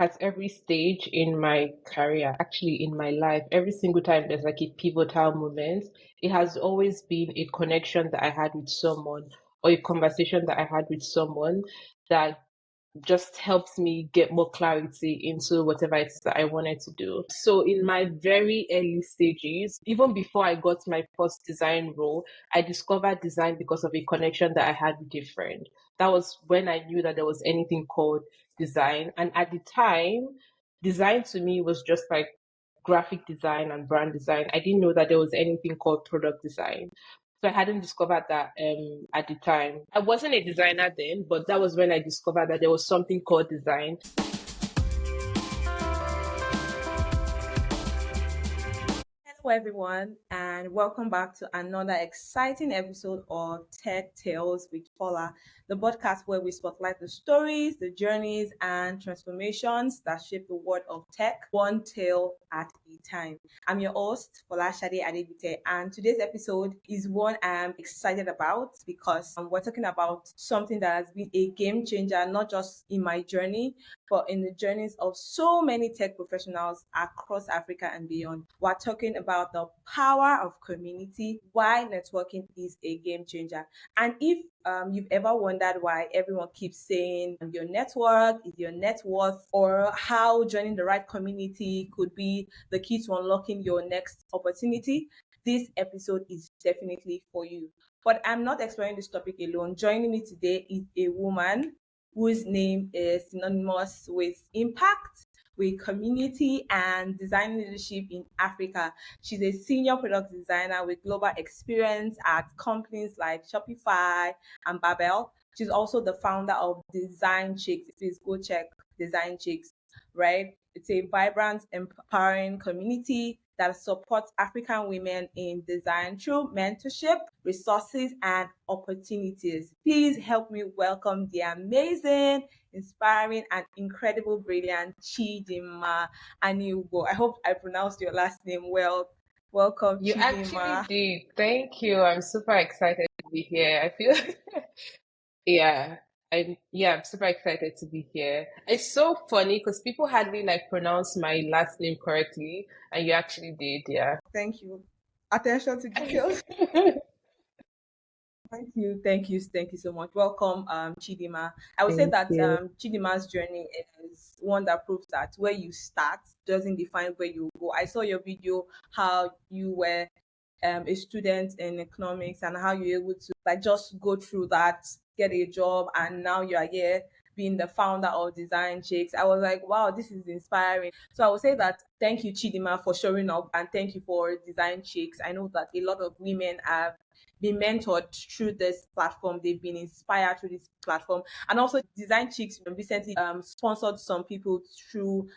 At every stage in my career, actually in my life, every single time there's like a pivotal moment, it has always been a connection that I had with someone or a conversation that I had with someone that just helps me get more clarity into whatever it is that I wanted to do. So in my very early stages, even before I got my first design role, I discovered design because of a connection that I had with a friend. That was when I knew that there was anything called design. And at the time, design to me was just like graphic design and brand design. I didn't know that there was anything called product design. So I hadn't discovered that at the time. I wasn't a designer then, but that was when I discovered that there was something called design. Hello, everyone, and welcome back to another exciting episode of Tech Tales with Fola, the podcast where we spotlight the stories, the journeys, and transformations that shape the world of tech, one tale at a time. I'm your host, Folashade Adeola-Adegbite, and today's episode is one I'm excited about because we're talking about something that has been a game changer, not just in my journey, but in the journeys of so many tech professionals across Africa and beyond. We're talking about the power of community, why networking is a game changer. And if you've ever wondered why everyone keeps saying your network is your net worth, or how joining the right community could be the key to unlocking your next opportunity, this episode is definitely for you. But I'm not exploring this topic alone. Joining me today is a woman whose name is synonymous with impact, with community, and design leadership in Africa. She's a senior product designer with global experience at companies like Shopify and Babel. She's also the founder of Design Chics. Please go check Design Chics, right? It's a vibrant, empowering community that supports African women in design through mentorship, resources, and opportunities. Please help me welcome the amazing, inspiring, and incredible, brilliant Chidima Aniugo. I hope I pronounced your last name well. Welcome, You actually Chidima. did. Thank you. I'm super excited to be here. I feel yeah. I'm super excited to be here. It's so funny because people hardly like pronounce my last name correctly, and you actually did, yeah. Thank you. Attention to details. Thank you so much. Welcome, Chidima. I would say Thank that you. Chidima's journey is one that proves that where you start doesn't define where you go. I saw your video how you were a student in economics and how you're able to like just go through that, get a job, and now you are here being the founder of Design Chics. I was like, wow, this is inspiring. So I would say that thank you, Chidima, for showing up, and thank you for Design Chics. I know that a lot of women have been mentored through this platform. They've been inspired through this platform. And also Design Chics recently sponsored some people through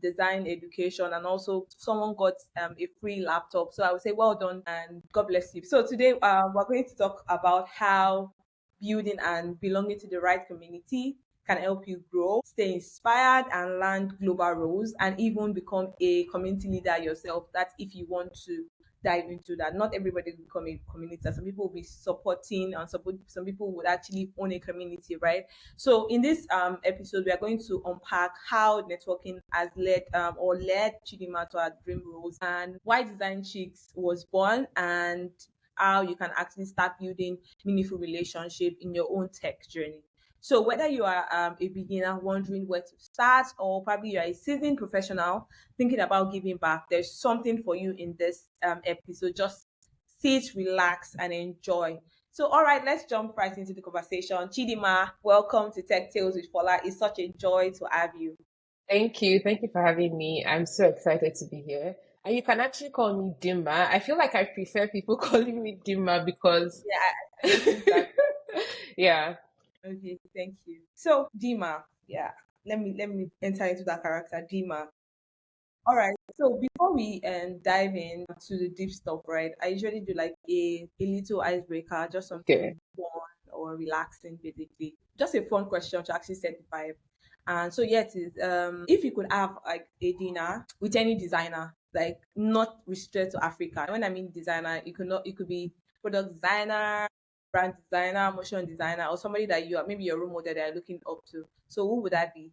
design education, and also someone got a free laptop. So I would say well done and God bless you. So today we're going to talk about how building and belonging to the right community can help you grow, stay inspired, and land global roles, and even become a community leader yourself. That's if you want to dive into that. Not everybody will become a community. Some people will be supporting, and some people would actually own a community, right? So in this episode, we are going to unpack how networking has led Chidima to her dream roles, and why Design Chics was born, and how you can actually start building meaningful relationship in your own tech journey. So whether you are a beginner wondering where to start, or probably you are a seasoned professional thinking about giving back, there's something for you in this episode. Just sit, relax, and enjoy. So, all right, let's jump right into the conversation. Chidima, welcome to Tech Tales with Fola. It's such a joy to have you. Thank you. Thank you for having me. I'm so excited to be here. And you can actually call me Dimma. I feel like I prefer people calling me Dimma because, Yeah, I noticed that. yeah. Okay, thank you. So, Dima, yeah, let me enter into that character, Dima. All right. So before we dive in to the deep stuff, right? I usually do like a little icebreaker, just Okay. something fun or relaxing, basically. Just a fun question to actually set the vibe. And so yeah, it is. If you could have like a dinner with any designer, like not restricted to Africa. When I mean designer, it could be product designer, brand designer, motion designer, or somebody that you are maybe your role model that you're looking up to. So who would that be?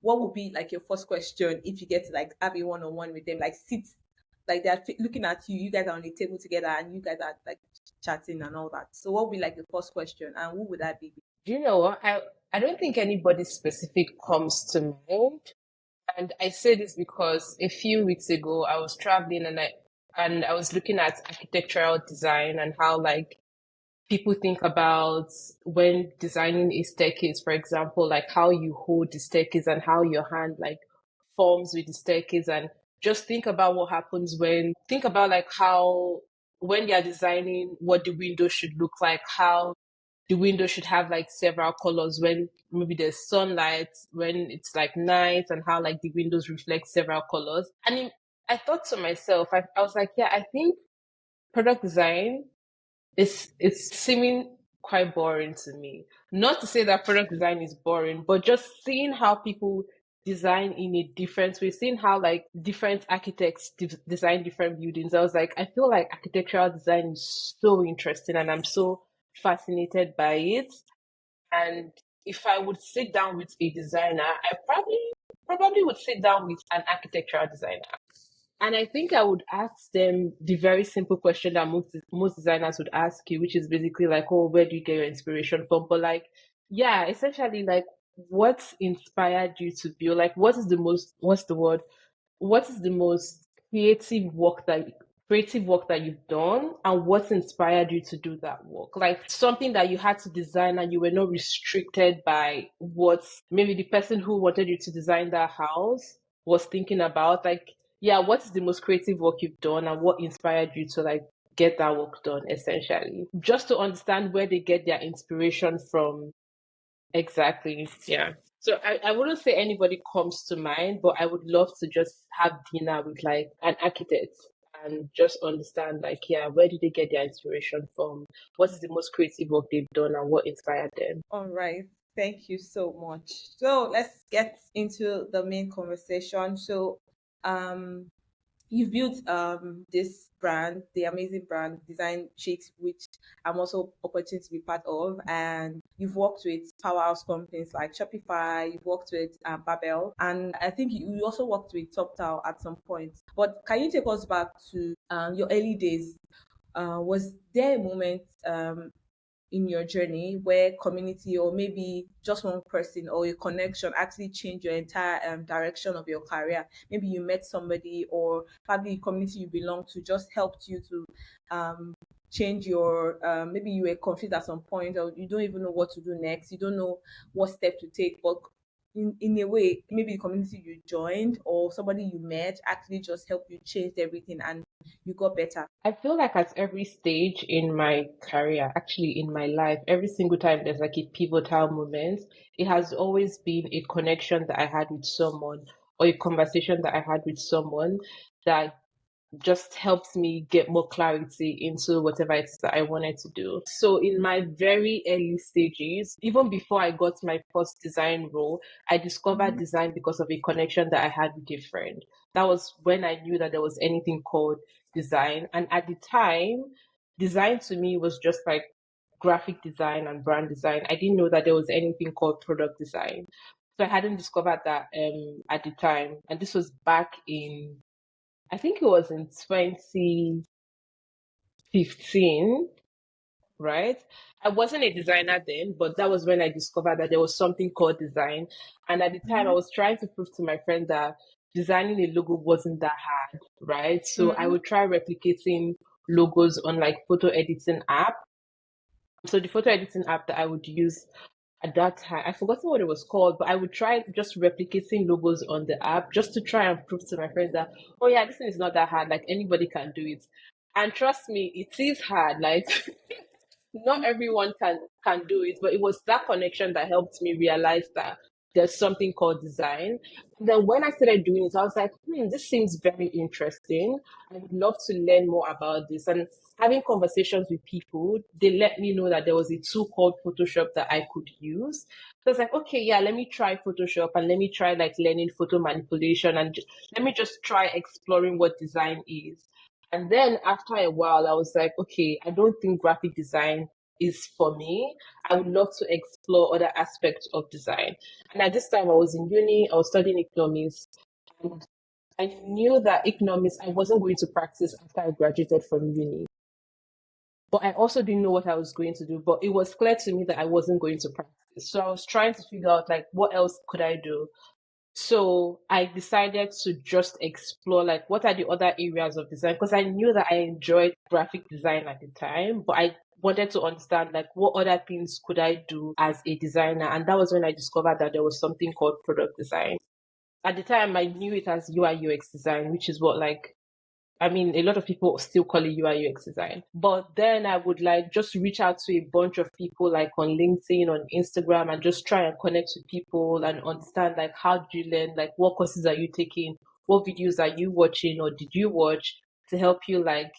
what would be like your first question if you get to like have a one-on-one with them, like sit, like they're looking at you, you guys are on the table together and you guys are like chatting and all that. So what would be like the first question and who would that be? Do you know what? I don't think anybody specific comes to mind. And I say this because a few weeks ago I was traveling and I was looking at architectural design and how like people think about when designing a staircase, for example, like how you hold the staircase and how your hand like forms with the staircase. And just think about what happens think about like how when you're designing what the window should look like, how the window should have like several colors when maybe there's sunlight, when it's like night, and how like the windows reflect several colors. I thought to myself, I was like, yeah, I think product design it's seeming quite boring to me. Not to say that product design is boring, but just seeing how people design in a different way, seeing how like different architects design different buildings. I was like, I feel like architectural design is so interesting and I'm so fascinated by it. And if I would sit down with a designer, I probably would sit down with an architectural designer. And I think I would ask them the very simple question that most designers would ask you, which is basically like, oh, where do you get your inspiration from? But like, yeah, essentially like what inspired you to build? Like what's the word? What is the most creative work that you've done and what's inspired you to do that work? Like something that you had to design and you were not restricted by what maybe the person who wanted you to design that house was thinking about. Like, yeah, what is the most creative work you've done and what inspired you to like get that work done essentially? Just to understand where they get their inspiration from. Exactly. Yeah. So I wouldn't say anybody comes to mind, but I would love to just have dinner with like an architect and just understand like, yeah, where did they get their inspiration from? What is the most creative work they've done and what inspired them? All right. Thank you so much. So let's get into the main conversation. So um you've built this brand, the amazing brand Design Chics, which I'm also opportunity to be part of, and you've worked with powerhouse companies like Shopify, you've worked with Babel, and I think you also worked with TopTal at some point. But can you take us back to your early days? Was there a moment in your journey where community or maybe just one person or a connection actually changed your entire direction of your career? Maybe you met somebody or probably the community you belong to just helped you to um, change your maybe you were confused at some point or you don't even know what to do next, you don't know what step to take, but in a way maybe the community you joined or somebody you met actually just helped you change everything and you got better. I feel like at every stage in my career, actually in my life, every single time there's like a pivotal moment, it has always been a connection that I had with someone or a conversation that I had with someone that just helps me get more clarity into whatever it is that I wanted to do. So in my very early stages, even before I got my first design role, I discovered Mhm. design because of a connection that I had with a friend. That was when I knew that there was anything called design. And at the time, design to me was just like graphic design and brand design. I didn't know that there was anything called product design. So I hadn't discovered that at the time. And this was back in I think it was in 2015, right? I wasn't a designer then, but that was when I discovered that there was something called design. And at the time, I Mhm. was trying to prove to my friend that designing a logo wasn't that hard, right? So I Mhm. would try replicating logos on like photo editing app. So the photo editing app that I would use at that time, I forgotten what it was called, but I would try just replicating logos on the app just to try and prove to my friends that, oh yeah, this thing is not that hard. Like anybody can do it. And trust me, it is hard. Like not everyone can do it, but it was that connection that helped me realize that there's something called design. And then when I started doing it, I was like, this seems very interesting. I would love to learn more about this. And having conversations with people, they let me know that there was a tool called Photoshop that I could use. So I was like, okay, yeah, let me try Photoshop and let me try like learning photo manipulation and let me just try exploring what design is. And then after a while, I was like, okay, I don't think graphic design is for me. I would love to explore other aspects of design. And at this time, I was in uni, I was studying economics, and I knew that economics I wasn't going to practice after I graduated from uni. But I also didn't know what I was going to do. But it was clear to me that I wasn't going to practice. So I was trying to figure out like what else could I do. So I decided to just explore like what are the other areas of design because I knew that I enjoyed graphic design at the time, but I wanted to understand like what other things could I do as a designer, and that was when I discovered that there was something called product design. At the time, I knew it as UI UX design, which is what like I mean, a lot of people still call it UI UX design. But then I would like just reach out to a bunch of people like on LinkedIn, on Instagram, and just try and connect with people and understand like how do you learn, like what courses are you taking, what videos are you watching or did you watch to help you like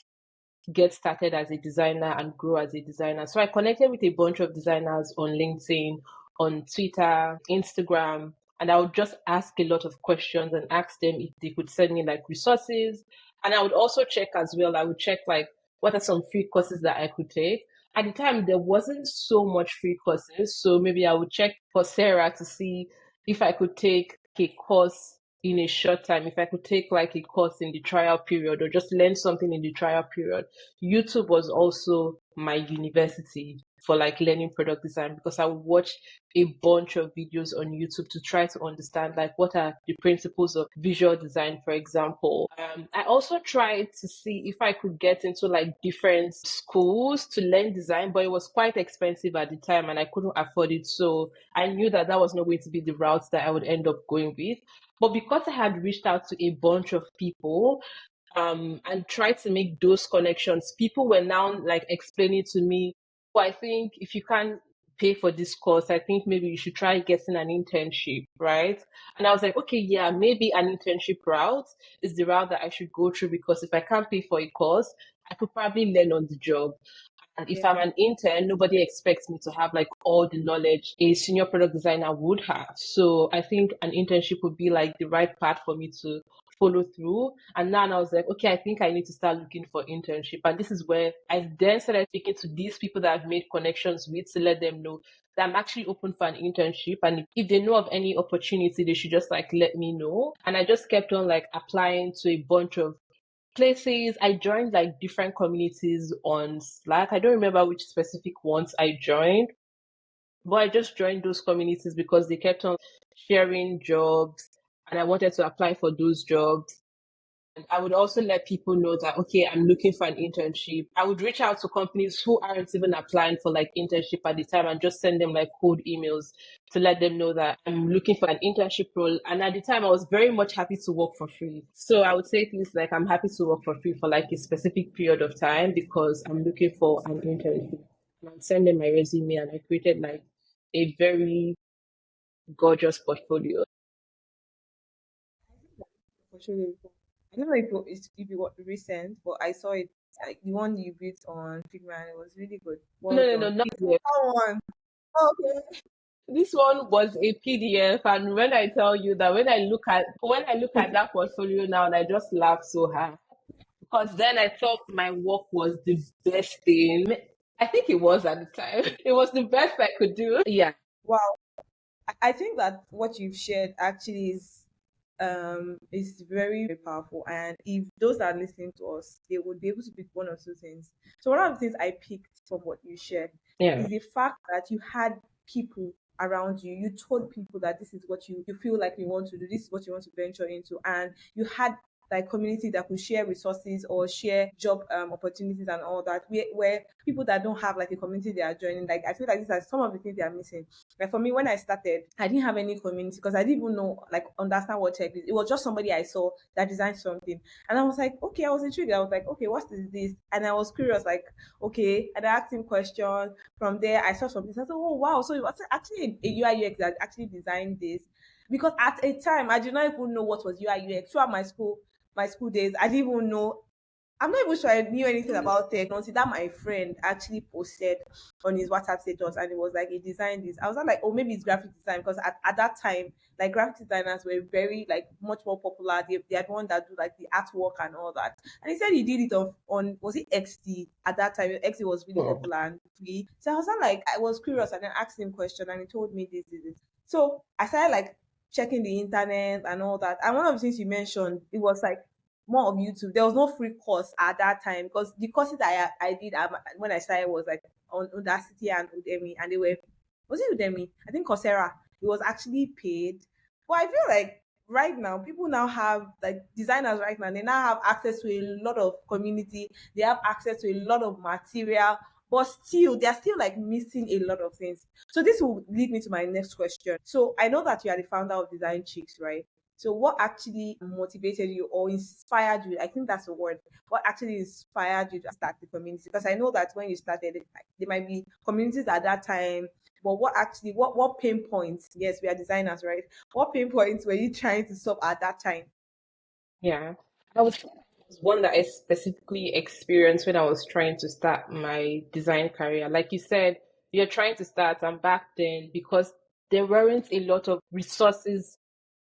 get started as a designer and grow as a designer. So I connected with a bunch of designers on LinkedIn, on Twitter, Instagram, and I would just ask a lot of questions and ask them if they could send me like resources. And I would also check as well. I would check like what are some free courses that I could take. At the time, there wasn't so much free courses. So maybe I would check Coursera to see if I could take a course in a short time, if I could take like a course in the trial period or just learn something in the trial period. YouTube was also my university for like learning product design because I would watch a bunch of videos on YouTube to try to understand like what are the principles of visual design, for example. I also tried to see if I could get into like different schools to learn design, but it was quite expensive at the time and I couldn't afford it. So I knew that that was not going to be the route that I would end up going with. But because I had reached out to a bunch of people, and try to make those connections. People were now like explaining to me, well, I think if you can't pay for this course, I think maybe you should try getting an internship, right? And I was like, okay, yeah, maybe an internship route is the route that I should go through because if I can't pay for a course, I could probably learn on the job. And if I'm Yeah. an intern, nobody expects me to have like all the knowledge a senior product designer would have. So I think an internship would be like the right path for me to follow through. And now I was like, okay, I think I need to start looking for internship. And this is where I then started speaking to these people that I've made connections with to let them know that I'm actually open for an internship. And if they know of any opportunity, they should just like let me know. And I just kept on like applying to a bunch of places. I joined like different communities on Slack. I don't remember which specific ones I joined, but I just joined those communities because they kept on sharing jobs and I wanted to apply for those jobs. I would also let people know that, okay, I'm looking for an internship. I would reach out to companies who aren't even applying for like internship at the time and just send them like cold emails to let them know that I'm looking for an internship role. And at the time, I was very much happy to work for free. So I would say things like, I'm happy to work for free for like a specific period of time because I'm looking for an internship. And I'd send them my resume and I created like a very gorgeous portfolio. For sure. I don't know if it was recent, but I saw it. Like, the one you built on Figma, and it was really good. No, Well no, no, done. not It's yet. that one. Oh, okay. This one was a PDF, and when I tell you that when I look at that portfolio now, and I just laugh so hard because then I thought my work was the best thing. I think it was at the time. It was the best I could do. Yeah, Wow. I think that what you've shared actually is very, very powerful. And if those that are listening to us, they would be able to pick one or two things. So one of the things I picked from what you shared yeah, is the fact that you had people around you. You told people that this is what you feel like you want to do, this is what you want to venture into, and you had like community that could share resources or share job opportunities and all that where people that don't have like a community they are joining, like I feel like these are some of the things they are missing. Like for me, when I started, I didn't have any community because I didn't even know, like, understand what tech is. It was just somebody I saw that designed something, and I was like, okay, I was intrigued. I was like, okay, what is this? And I was curious, like, okay, and I asked him questions. From there, I saw something. So I said, oh wow, so it was actually a UI UX that actually designed this. Because at a time, I did not even know what was UI UX throughout my school days. I didn't even know I'm not even sure I knew anything about tech until that my friend actually posted on his WhatsApp status, and it was like he designed this. I was not like, oh, maybe it's graphic design, because at that time, like graphic designers were very like much more popular. They had one that do like the artwork and all that. And he said he did it on was it XD at that time? XD was really Hmm. popular and free. So I was not like I was curious and then asked him question and he told me this. So I started like checking the internet and all that. And one of the things you mentioned, it was like more of YouTube. There was no free course at that time because the courses I did when I started was like on Udacity and Udemy, and they were was it Udemy? I think Coursera. It was actually paid, but I feel like right now people now have like designers right now they now have access to a lot of community. They have access to a lot of material, but still they're still like missing a lot of things. So this will lead me to my next question. So I know that you are the founder of Design Chics, right? So what actually motivated you or inspired you? I think that's the word. What actually inspired you to start the community? Because I know that when you started, there might be communities at that time. But what actually, what pain points? Yes, we are designers, right? What pain points were you trying to solve at that time? Yeah. I would say it was one that I specifically experienced when I was trying to start my design career. Like you said, you're trying to start, and back then, because there weren't a lot of resources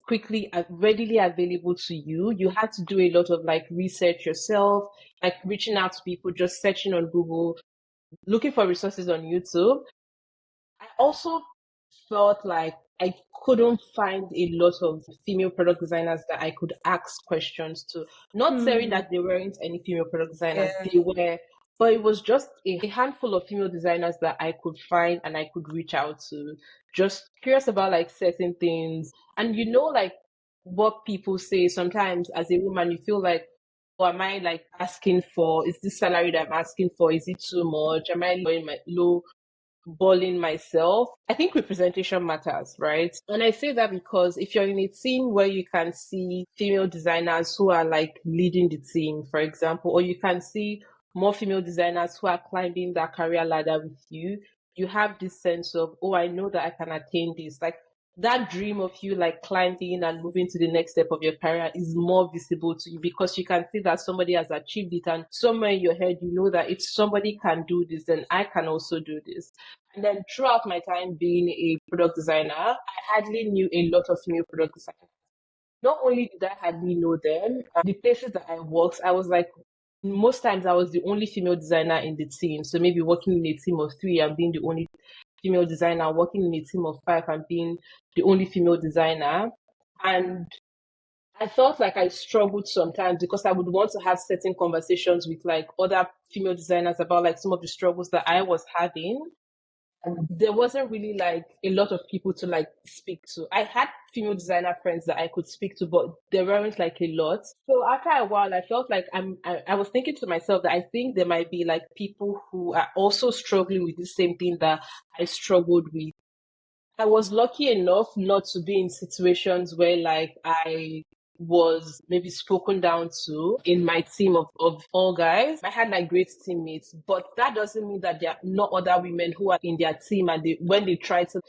quickly readily available to you, you had to do a lot of like research yourself, like reaching out to people, just searching on Google, looking for resources on YouTube. I also felt like I couldn't find a lot of female product designers that I could ask questions to. Not saying Hmm. that there weren't any female product designers, Yeah. they were, but it was just a handful of female designers that I could find and I could reach out to. Just curious about like certain things. And you know, like what people say sometimes as a woman, you feel like, oh, am I like asking for, is this salary that I'm asking for, is it too much? Am I low balling myself? I think representation matters, right? And I say that because if you're in a team where you can see female designers who are like leading the team, for example, or you can see more female designers who are climbing that career ladder with you have this sense of, oh, I know that I can attain this. Like that dream of you like climbing and moving to the next step of your career is more visible to you because you can see that somebody has achieved it, and somewhere in your head you know that if somebody can do this, then I can also do this. And then throughout my time being a product designer, I hardly knew a lot of female product designers. Not only did I hardly know them, the places that I worked, I was like, most times I was the only female designer in the team. So maybe working in a team of three and being the only female designer, working in a team of five and being the only female designer. And I felt like I struggled sometimes because I would want to have certain conversations with like other female designers about like some of the struggles that I was having. There wasn't really like a lot of people to like speak to. I had female designer friends that I could speak to, but there weren't like a lot. So after a while, I felt like I was thinking to myself that I think there might be like people who are also struggling with the same thing that I struggled with. I was lucky enough not to be in situations where like I was maybe spoken down to in my team of all guys. I had like great teammates, but that doesn't mean that there are not other women who are in their team and when they try to,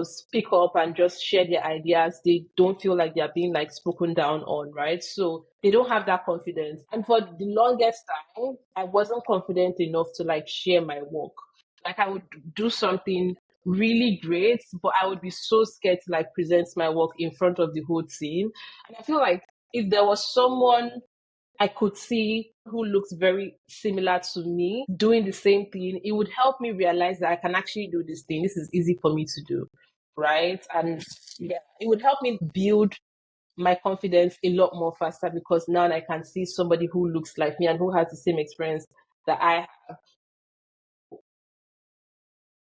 speak up and just share their ideas, they don't feel like they're being like spoken down on, right? So they don't have that confidence. And for the longest time, I wasn't confident enough to like share my work. Like I would do something really great, but I would be so scared to like present my work in front of the whole team. And I feel like if there was someone I could see who looks very similar to me doing the same thing, it would help me realize that I can actually do this thing. This is easy for me to do, right? And yeah, it would help me build my confidence a lot more faster because now I can see somebody who looks like me and who has the same experience that I have.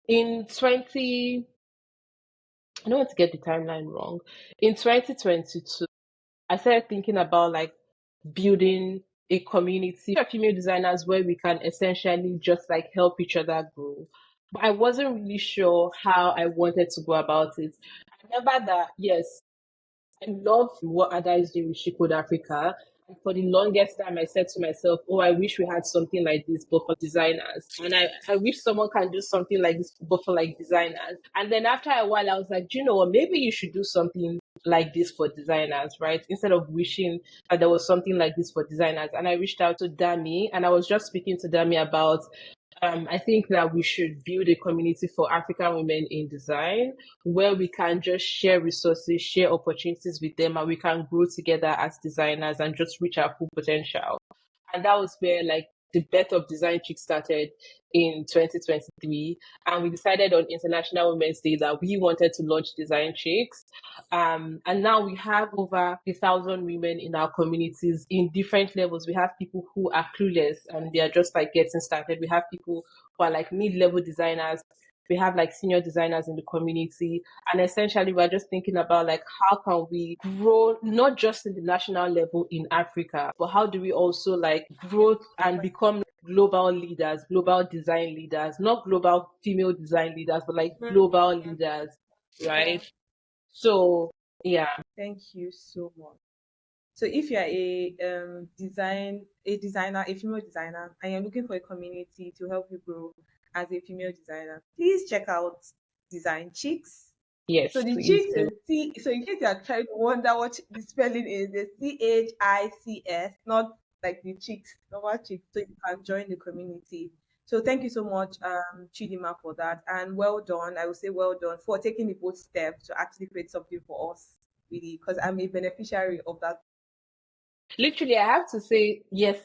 In 20 I don't want to get the timeline wrong. In 2022, I started thinking about like building a community of female designers where we can essentially just like help each other grow. But I wasn't really sure how I wanted to go about it. I remember that, yes, I love what Ada is doing with She Code Africa. And for the longest time, I said to myself, oh, I wish we had something like this, but for designers. And I wish someone can do something like this, but for like designers. And then after a while, I was like, do you know what? Maybe you should do something like this for designers, right? Instead of wishing that there was something like this for designers. And I reached out to Dami, and I was just speaking to Dami about I think that we should build a community for African women in design where we can just share resources, share opportunities with them, and we can grow together as designers and just reach our full potential. And that was where like the birth of Design Chics started in 2023. And we decided on International Women's Day that we wanted to launch Design Chics. And now we have over 1,000 women in our communities in different levels. We have people who are clueless and they are just like getting started. We have people who are like mid-level designers. We have like senior designers in the community. And essentially, we're just thinking about like how can we grow not just in the national level in Africa, but how do we also like grow and become global leaders, global design leaders, not global female design leaders, but like global leaders, Yeah. right? So yeah. Thank you so much. So if you're a designer, a female designer, and you're looking for a community to help you grow as a female designer, please check out Design Chics. So Yes, the please chicks do. is C. So in case you are trying to wonder what the spelling is, it's CHICS, not like the chicks, normal chicks. So you can join the community. So thank you so much, Chidima, for that, and well done. I would say well done for taking the bold step to actually create something for us, really, because I'm a beneficiary of that. Literally, I have to say, yes,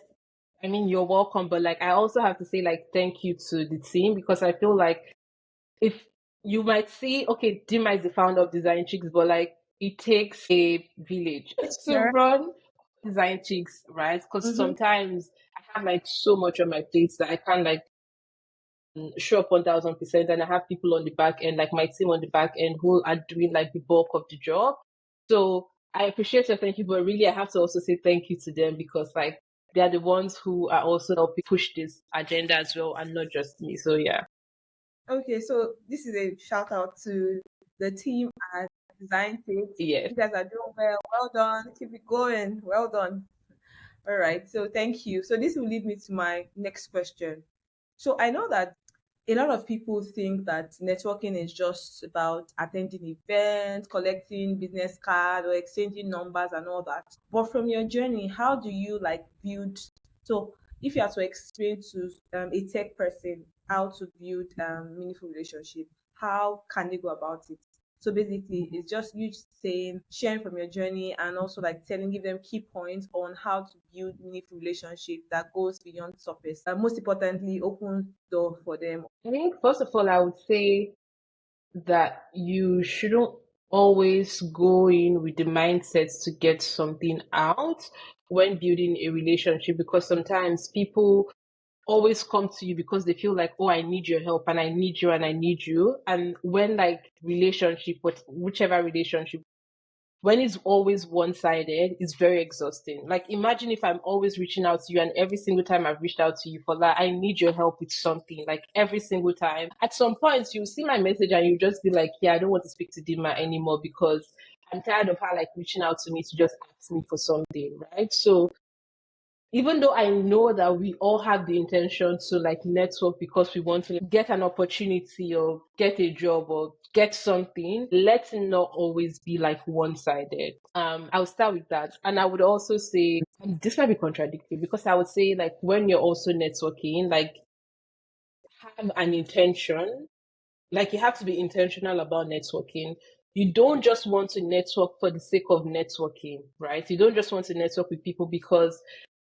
I mean, you're welcome, but like, I also have to say, like, thank you to the team because I feel like if you might see, okay, Dima is the founder of Design Chics, but like, it takes a village to Sure. run Design Chics, right? Because Mm-hmm. sometimes I have like so much on my plate that I can't like show up 1,000%, and I have people on the back end, like my team on the back end, who are doing like the bulk of the job. So I appreciate your thank you, but really I have to also say thank you to them because like they are the ones who are also helping push this agenda as well, and not just me. So yeah, Okay, so this is a shout out to the team at Design Chics. yes. You guys are doing well. Well done. Keep it going. Well done. All right. So thank you. So this will lead me to my next question. So I know that a lot of people think that networking is just about attending events, collecting business cards, or exchanging numbers and all that. But from your journey, how do you like build? So if you have to explain to a tech person how to build meaningful relationship, how can they go about it? So basically, it's just you just saying, sharing from your journey, and also like give them key points on how to build meaningful relationship that goes beyond surface. And most importantly, open door for them. I think first of all, I would say that you shouldn't always go in with the mindset to get something out when building a relationship because sometimes people always come to you because they feel like, oh, I need your help and I need you and I need you. And when like relationship, whichever relationship, when it's always one-sided, it's very exhausting. Like imagine if I'm always reaching out to you and every single time I've reached out to you for that, I need your help with something, like every single time. At some point you see my message and you just be like, yeah, I don't want to speak to Dima anymore because I'm tired of her like reaching out to me to just ask me for something, right? So even though I know that we all have the intention to like network because we want to get an opportunity or get a job or get something, let's not always be like one-sided. I'll start with that. And I would also say this might be contradictory because I would say like when you're also networking, like have an intention, like you have to be intentional about networking. You don't just want to network for the sake of networking, right? You don't just want to network with people because,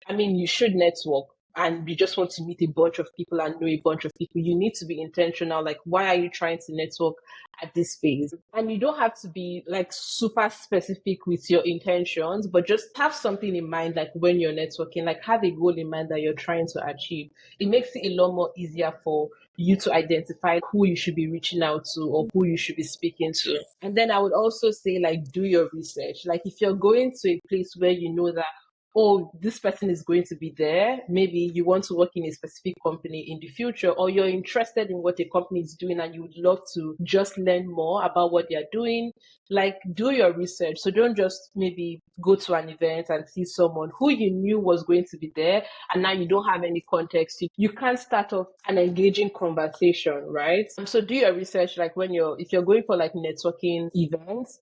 I mean, you should network and you just want to meet a bunch of people and know a bunch of people. You need to be intentional. Like, why are you trying to network at this phase? And you don't have to be like super specific with your intentions, but just have something in mind, like when you're networking, like have a goal in mind that you're trying to achieve. It makes it a lot more easier for you to identify who you should be reaching out to or who you should be speaking to. And then I would also say, like, do your research. Like, if you're going to a place where you know that, oh, this person is going to be there, maybe you want to work in a specific company in the future, or you're interested in what a company is doing and you would love to just learn more about what they're doing, like, do your research. So don't just maybe go to an event and see someone who you knew was going to be there and now you don't have any context. You can't start off an engaging conversation, right? So do your research, like when if you're going for like networking events,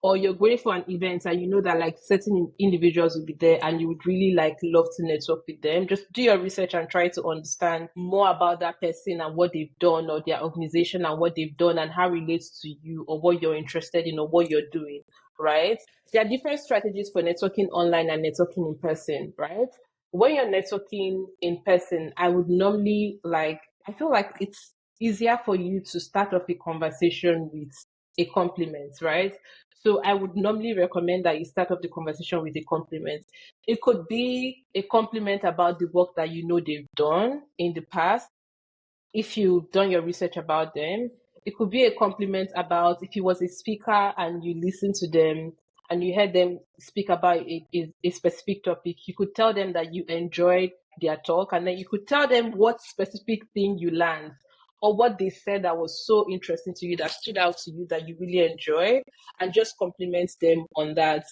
or you're going for an event and you know that like certain individuals will be there and you would really like love to network with them, just do your research and try to understand more about that person and what they've done, or their organization and what they've done, and how it relates to you or what you're interested in or what you're doing, right? There are different strategies for networking online and networking in person, right? When you're networking in person, I would normally like, I feel like it's easier for you to start off a conversation with a compliment, right? So I would normally recommend that you start off the conversation with a compliment. It could be a compliment about the work that you know they've done in the past, if you've done your research about them. It could be a compliment about if he was a speaker and you listened to them and you heard them speak about a specific topic. You could tell them that you enjoyed their talk, and then you could tell them what specific thing you learned or what they said that was so interesting to you, that stood out to you, that you really enjoyed, and just compliment them on that.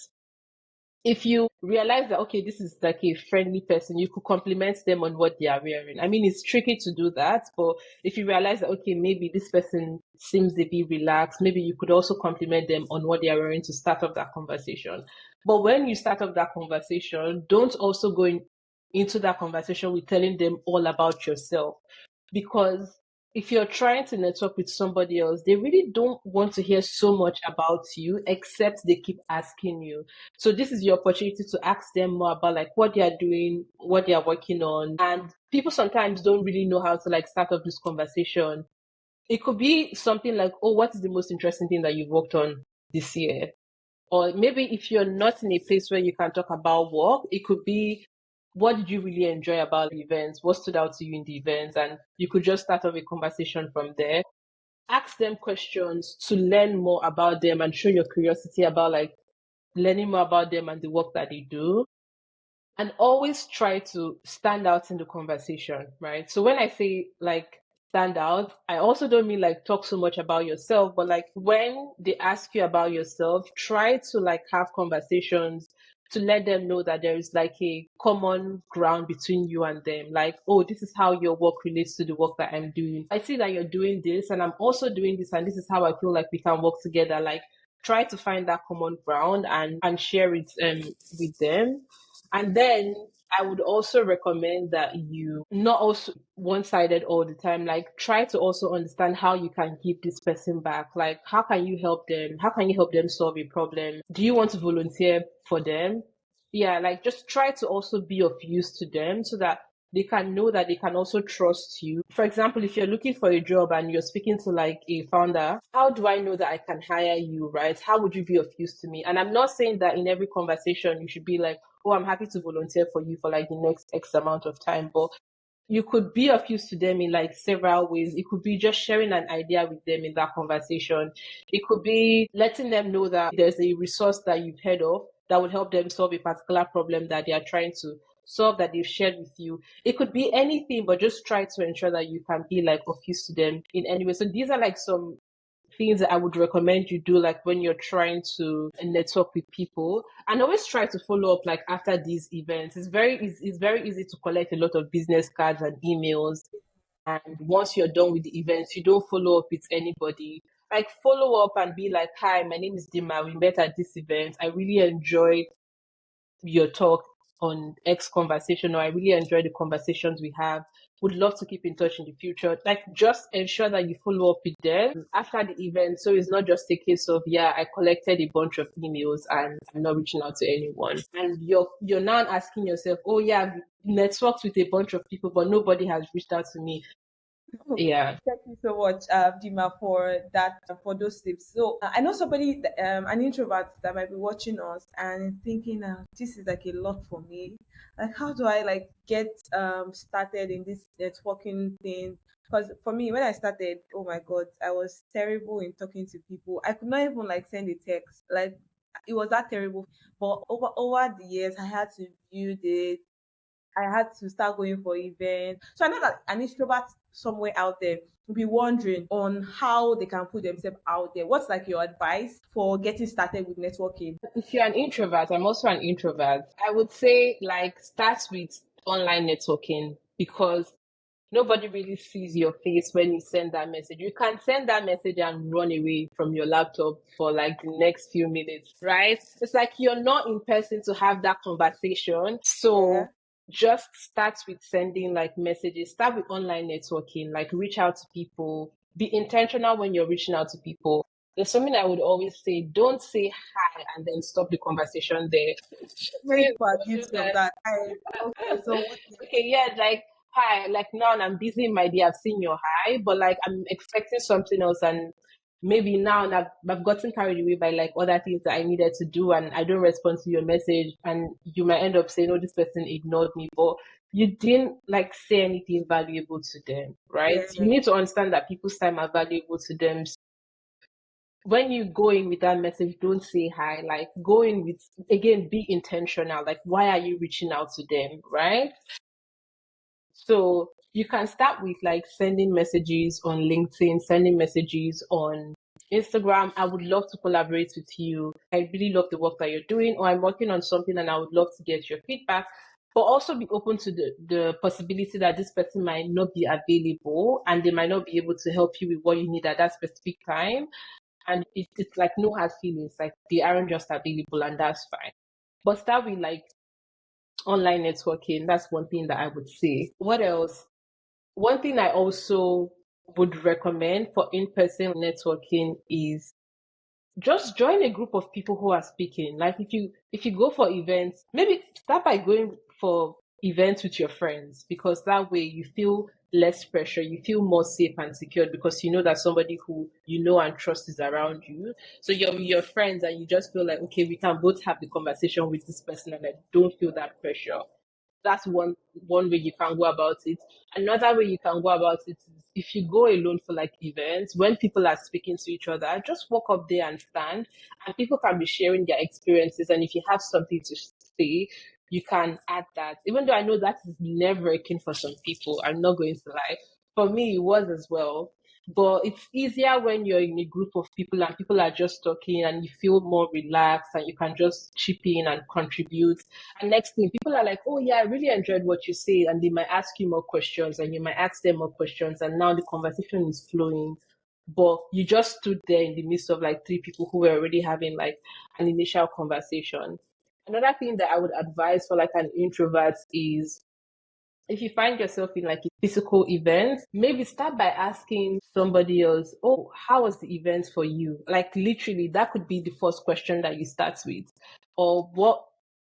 If you realize that okay, this is like a friendly person, you could compliment them on what they are wearing. I mean, it's tricky to do that, but if you realize that okay, maybe this person seems to be relaxed, maybe you could also compliment them on what they are wearing to start off that conversation. But when you start off that conversation, don't also go into that conversation with telling them all about yourself, because if you're trying to network with somebody else, they really don't want to hear so much about you, except they keep asking you. So this is your opportunity to ask them more about like what they are doing, what they are working on. And people sometimes don't really know how to like start off this conversation. It could be something like, oh, what is the most interesting thing that you've worked on this year? Or maybe if you're not in a place where you can talk about work, it could be, what did you really enjoy about the events? What stood out to you in the events? And you could just start off a conversation from there. Ask them questions to learn more about them and show your curiosity about like learning more about them and the work that they do. And always try to stand out in the conversation, right? So when I say like stand out, I also don't mean like talk so much about yourself, but like when they ask you about yourself, try to like have conversations to let them know that there is like a common ground between you and them. Like, oh, this is how your work relates to the work that I'm doing. I see that you're doing this and I'm also doing this, and this is how I feel like we can work together. Like, try to find that common ground and share it with them. And then I would also recommend that you not also one-sided all the time. Like, try to also understand how you can give this person back. Like, how can you help them? How can you help them solve a problem? Do you want to volunteer for them? Yeah, like just try to also be of use to them so that they can know that they can also trust you. For example, if you're looking for a job and you're speaking to like a founder, how do I know that I can hire you, right? How would you be of use to me? And I'm not saying that in every conversation you should be like, oh, I'm happy to volunteer for you for like the next X amount of time. But you could be of use to them in like several ways. It could be just sharing an idea with them in that conversation. It could be letting them know that there's a resource that you've heard of that would help them solve a particular problem that they are trying to solve, that they've shared with you. It could be anything, but just try to ensure that you can be like of use to them in any way. So these are like some things that I would recommend you do, like when you're trying to network with people, and always try to follow up like after these events. It's very easy to collect a lot of business cards and emails, and once you're done with the events, you don't follow up with anybody. Like, follow up and be like, hi, my name is Dima, we met at this event, I really enjoyed your talk on X conversation, or I really enjoy the conversations we have. Would love to keep in touch in the future. Like, just ensure that you follow up with them after the event. So it's not just a case of, yeah, I collected a bunch of emails and I'm not reaching out to anyone. And you're now asking yourself, oh yeah, I've networked with a bunch of people, but nobody has reached out to me. Yeah. Thank you so much, Dima, for that, for those tips. So I know somebody, an introvert that might be watching us and thinking, this is like a lot for me. Like, how do I like get started in this networking thing? Because for me, when I started, oh my God, I was terrible in talking to people. I could not even like send a text. Like, it was that terrible. But over the years, I had to build it. I had to start going for events. So I know that an introvert somewhere out there will be wondering on how they can put themselves out there. What's like your advice for getting started with networking? If you're an introvert, I'm also an introvert. I would say like start with online networking, because nobody really sees your face when you send that message. You can send that message and run away from your laptop for like the next few minutes, right? It's like you're not in person to have that conversation. Yeah. So just start with sending like messages, start with online networking, like reach out to people, be intentional when you're reaching out to people. There's something I would always say, don't say hi and then stop the conversation there. Many Please people are don't do guilty of that. that. Okay, so what Okay, yeah, like hi, like now I'm busy, my dear. I've seen your hi, but like I'm expecting something else, and maybe now I've gotten carried away by like other things that I needed to do, and I don't respond to your message, and you might end up saying, "Oh, this person ignored me," but you didn't like say anything valuable to them, right? yeah, You need to understand that people's time are valuable to them. When you go in with that message, don't say hi. Like go in with, again, be intentional. Like why are you reaching out to them, right? So you can start with like sending messages on LinkedIn, sending messages on Instagram. I would love to collaborate with you. I really love the work that you're doing, or I'm working on something and I would love to get your feedback. But also be open to the possibility that this person might not be available and they might not be able to help you with what you need at that specific time. And it's like no hard feelings, like they aren't just available and that's fine. But start with like online networking. That's one thing that I would say. What else? One thing I also would recommend for in-person networking is just join a group of people who are speaking. Like if you go for events, maybe start by going for events with your friends because that way you feel less pressure, you feel more safe and secured because you know that somebody who you know and trust is around you. So you're with your friends and you just feel like okay, we can both have the conversation with this person and I don't feel that pressure. That's one way you can go about it. Another way you can go about it is if you go alone for like events, when people are speaking to each other, just walk up there and stand, and people can be sharing their experiences. And if you have something to say, you can add that. Even though I know that is nerve wracking for some people, I'm not going to lie. For me, it was as well. But it's easier when you're in a group of people and people are just talking and you feel more relaxed and you can just chip in and contribute. And next thing, people are like, oh, yeah, I really enjoyed what you said. And they might ask you more questions and you might ask them more questions. And now the conversation is flowing. But you just stood there in the midst of like three people who were already having like an initial conversation. Another thing that I would advise for like an introvert is if you find yourself in like a physical event, maybe start by asking somebody else, oh, how was the event for you? Like literally, that could be the first question that you start with. Or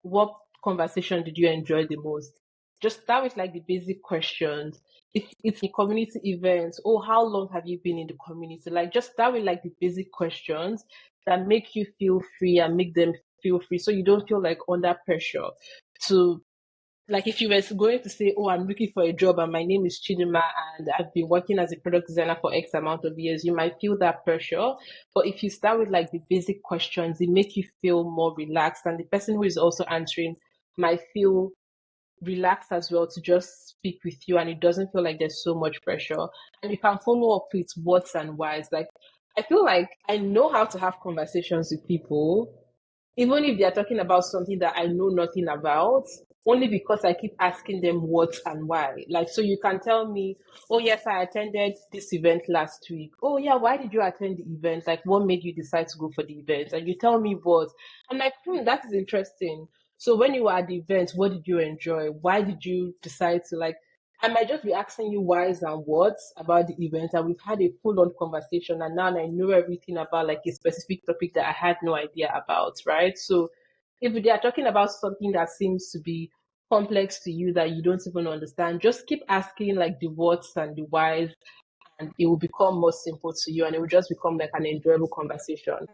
what conversation did you enjoy the most? Just start with like the basic questions. If it's a community event, oh, how long have you been in the community? Like just start with like the basic questions that make you feel free and make them feel free so you don't feel like under pressure to like if you were going to say, "Oh, I'm looking for a job and my name is Chidima and I've been working as a product designer for X amount of years," you might feel that pressure. But if you start with like the basic questions, it make you feel more relaxed, and the person who is also answering might feel relaxed as well to just speak with you, and it doesn't feel like there's so much pressure. And you can follow up with what's and whys. Like I feel like I know how to have conversations with people even if they're talking about something that I know nothing about, only because I keep asking them what and why. Like, so you can tell me, oh, yes, I attended this event last week. Oh, yeah, why did you attend the event? Like, what made you decide to go for the event? And you tell me what. I'm like, that is interesting. So when you were at the event, what did you enjoy? Why did you decide to like, I might just be asking you whys and whats about the event, and we've had a full-on conversation, and now I know everything about like a specific topic that I had no idea about, right? So, if they are talking about something that seems to be complex to you that you don't even understand, just keep asking like the whats and the whys, and it will become more simple to you, and it will just become like an enjoyable conversation.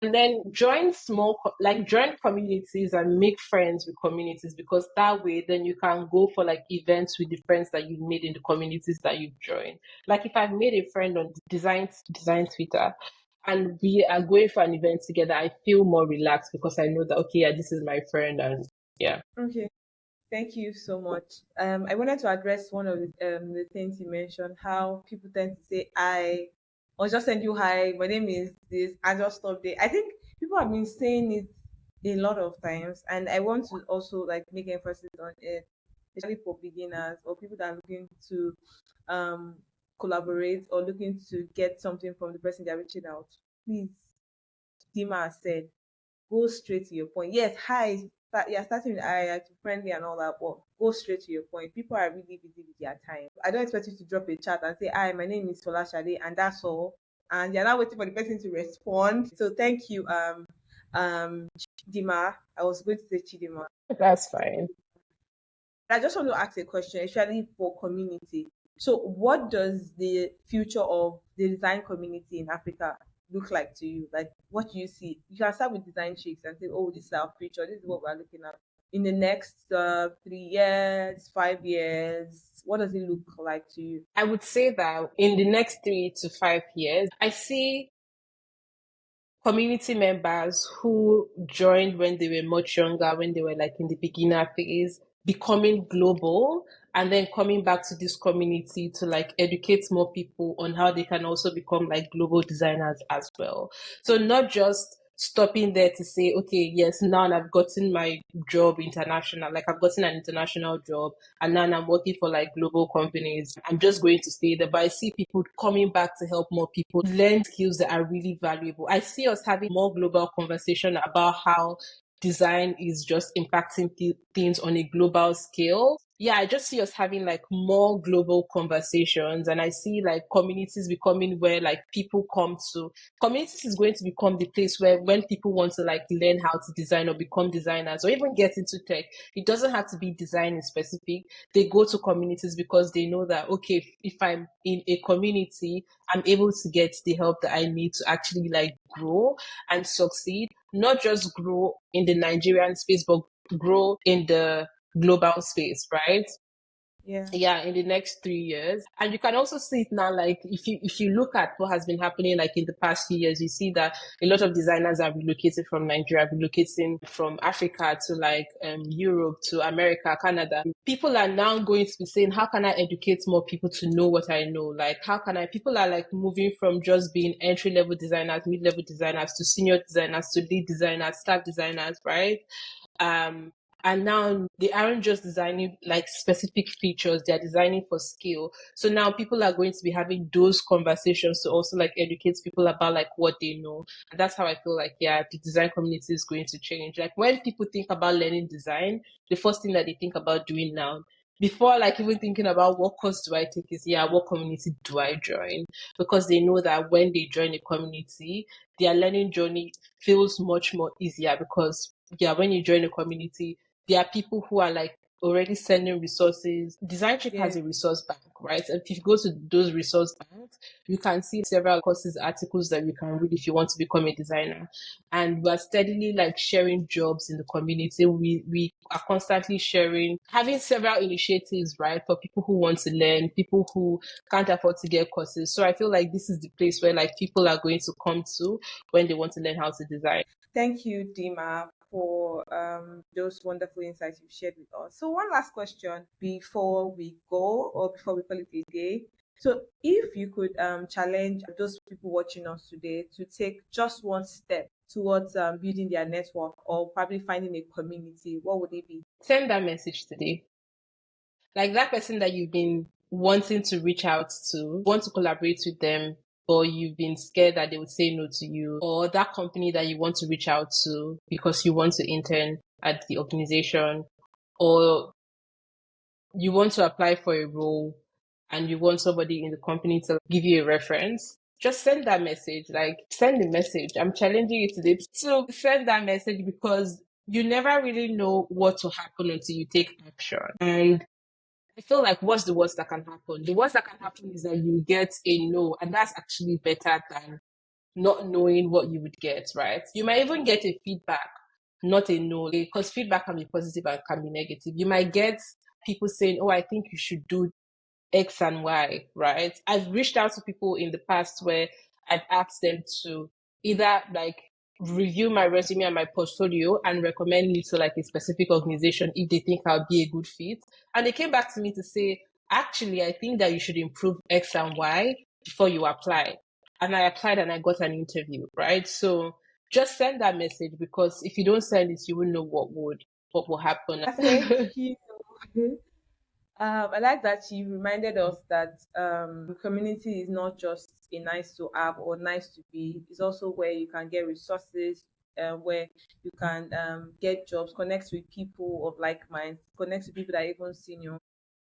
And then join like join communities and make friends with communities because that way then you can go for like events with the friends that you've made in the communities that you join. Like if I've made a friend on design Twitter and we are going for an event together, I feel more relaxed because I know that okay, yeah, this is my friend and yeah. Okay. Thank you so much. I wanted to address one of the things you mentioned, how people tend to say I or just send you hi, my name is this, I just stop there. I think people have been saying it a lot of times and I want to also like make emphasis on it. especially for beginners or people that are looking to um, collaborate or looking to get something from the person they're reaching out. Please, Dima said, go straight to your point. Yes, hi. Yeah, starting with I, like friendly and all that, but go straight to your point. People are really busy with their time. I don't expect you to drop a chat and say, "Hi, my name is Folashade," and that's all. And you're not waiting for the person to respond. So thank you, Chidima. I was going to say Chidima. That's fine. I just want to ask a question, especially for community. So, what does the future of the design community in Africa look like to you? Like, what do you see? You can start with Design Chics and say, "Oh, this is our future. This is what we're looking at in the next 3 years, 5 years." What does it look like to you? I would say that in the next 3 to 5 years, I see community members who joined when they were much younger, when they were like in the beginner phase, becoming global and then coming back to this community to like educate more people on how they can also become like global designers as well. So not just stopping there to say, okay, yes, now I've gotten my job international, like I've gotten an international job and now I'm working for like global companies. I'm just going to stay there. But I see people coming back to help more people learn skills that are really valuable. I see us having more global conversation about how design is just impacting things on a global scale. Yeah, I just see us having like more global conversations, and I see like communities becoming where like people come to. Communities is going to become the place where when people want to like learn how to design or become designers or even get into tech, it doesn't have to be design in specific. They go to communities because they know that, okay, if I'm in a community, I'm able to get the help that I need to actually like grow and succeed, not just grow in the Nigerian space, but grow in the global space, right? Yeah, Yeah, in the next 3 years. And you can also see it now, like if you look at what has been happening like in the past few years, you see that a lot of designers are relocated from Nigeria, relocating from Africa to like Europe to America, Canada. People are now going to be saying, how can I educate more people to know what I know? Like how can I people are like moving from just being entry level designers, mid level designers to senior designers to lead designers, staff designers, right? Um, and now they aren't just designing like specific features, they're designing for scale. So now people are going to be having those conversations to also like educate people about like what they know. And that's how I feel like, yeah, the design community is going to change. Like when people think about learning design, the first thing that they think about doing now, before like even thinking about what course do I take, is yeah, what community do I join? Because they know that when they join a community, their learning journey feels much more easier because yeah, when you join a community, there are people who are like already sending resources. Design Chick has yeah. a resource bank, right? And if you go to those resource banks, you can see several courses, articles that you can read if you want to become a designer. And we're steadily like sharing jobs in the community. We are constantly sharing, having several initiatives, right, for people who want to learn, people who can't afford to get courses. So I feel like this is the place where like people are going to come to when they want to learn how to design. Thank you, Dima, for those wonderful insights you've shared with us. So, one last question before we go, or before we call it a day. So, if you could challenge those people watching us today to take just one step towards building their network or probably finding a community, what would it be? Send that message today. Like that person that you've been wanting to reach out to, want to collaborate with them, but you've been scared that they would say no to you, or that company that you want to reach out to because you want to intern at the organization, or you want to apply for a role and you want somebody in the company to give you a reference. Just send that message. Like, send the message. I'm challenging you today to send that message because you never really know what will happen until you take action. And I feel like what's the worst that can happen? The worst that can happen is that you get a no, and that's actually better than not knowing what you would get, right? You might even get a feedback, not a no, because feedback can be positive and can be negative. You might get people saying, oh, I think you should do X and Y, right? I've reached out to people in the past where I've asked them to either like review my resume and my portfolio and recommend me to like a specific organization if they think I'll be a good fit. And they came back to me to say, actually, I think that you should improve X and Y before you apply. And I applied and I got an interview, right? So just send that message because if you don't send it, you won't know what will happen. Thank you. I like that you reminded us that community is not just a nice to have or nice to be. It's also where you can get resources, where you can get jobs, connect with people of like minds, connect with people that are even senior.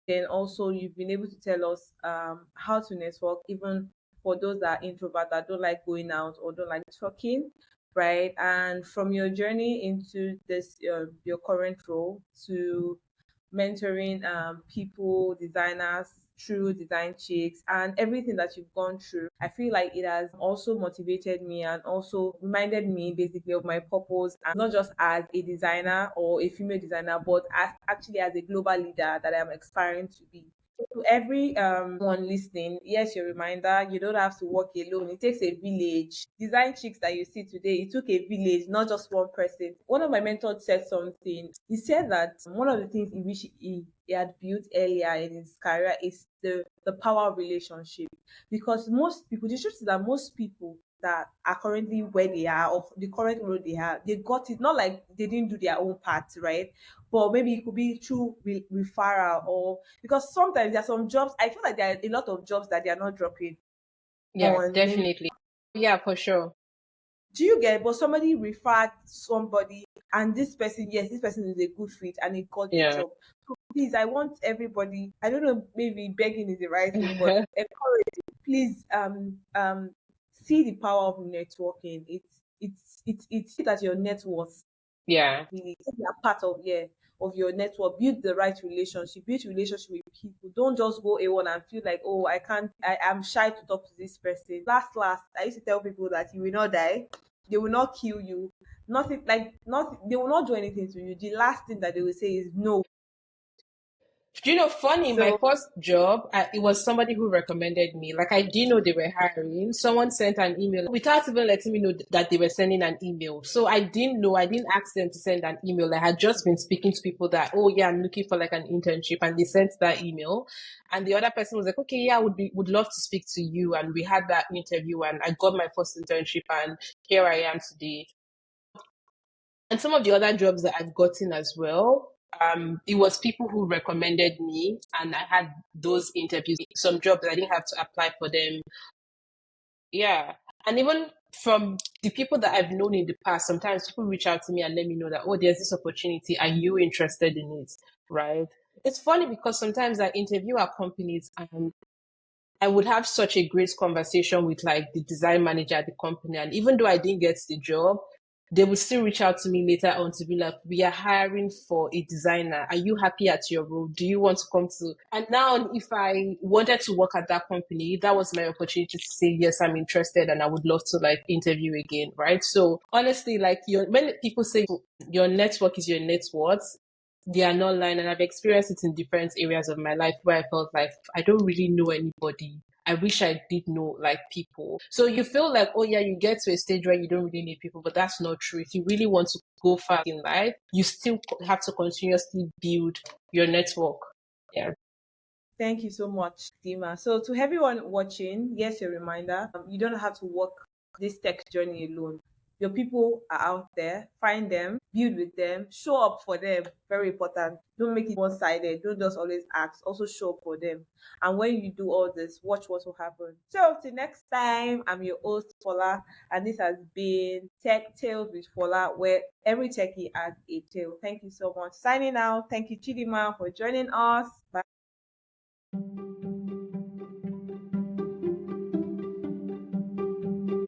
Then also you've been able to tell us how to network, even for those that are introvert that don't like going out or don't like talking, right? And from your journey into this your current role to mentoring people, designers through Design Chics and everything that you've gone through. I feel like it has also motivated me and also reminded me basically of my purpose, and not just as a designer or a female designer, but as actually as a global leader that I'm aspiring to be. To every one listening, yes, your reminder, you don't have to work alone. It takes a village. Design Chicks that you see today, it took a village, not just one person. One of my mentors said something. He said that one of the things in which he had built earlier in his career is the power of relationship. Because most people, the truth is that most people that are currently where they are, of the current role they have, they got it, not like they didn't do their own part, right? But maybe it could be through referral, or because sometimes there are some jobs, I feel like there are a lot of jobs that they are not dropping Yeah, on maybe. definitely. Yeah, for sure. Do you get? But somebody referred somebody, and this person, yes, this person is a good fit, and he got the Yeah. job. So please, I want everybody. I don't know, maybe begging is the right thing, but encourage. Please, see the power of networking. It's that your net worth Yeah. really they are part of, yeah, of your network. Build the right relationship, build relationship with people. Don't just go A1 and feel like, oh, I am shy to talk to this person. Last, I used to tell people that you will not die, they will not kill you, nothing, like not, they will not do anything to you. The last thing that they will say is no. Do you know, funny, my So first job, it was somebody who recommended me. Like, I didn't know they were hiring. Someone sent an email without even letting me know that they were sending an email. So I didn't know, I didn't ask them to send an email. I had just been speaking to people that, oh, yeah, I'm looking for like an internship. And they sent that email. And the other person was like, okay, yeah, would love to speak to you. And we had that interview and I got my first internship and here I am today. And some of the other jobs that I've gotten as well, it was people who recommended me, and I had those interviews. Some jobs I didn't have to apply for them. Yeah, and even from the people that I've known in the past, sometimes people reach out to me and let me know that, oh, there's this opportunity. Are you interested in it? Right? It's funny because sometimes I interview our companies and I would have such a great conversation with like the design manager at the company. And even though I didn't get the job, they would still reach out to me later on to be like, we are hiring for a designer. Are you happy at your role? Do you want to come to? And now, if I wanted to work at that company, that was my opportunity to say, yes, I'm interested and I would love to like interview again. Right. So honestly, like when people say your network is your net worth, they are not lying. And I've experienced it in different areas of my life where I felt like I don't really know anybody. I wish I did know like people. So you feel like, oh yeah, you get to a stage where you don't really need people, but that's not true. If you really want to go far in life, you still have to continuously build your network. Yeah. thank you so much, Dima. So to everyone watching, yes, a reminder, you don't have to walk this tech journey alone. Your people are out there. Find them, build with them, show up for them. Very important. Don't make it one-sided. Don't just always ask. Also show up for them. And when you do all this, watch what will happen. So till next time, I'm your host Fola, and this has been Tech Tales with Fola, where every techie has a tale. Thank you so much. Signing out. Thank you, Chidima, for joining us. Bye.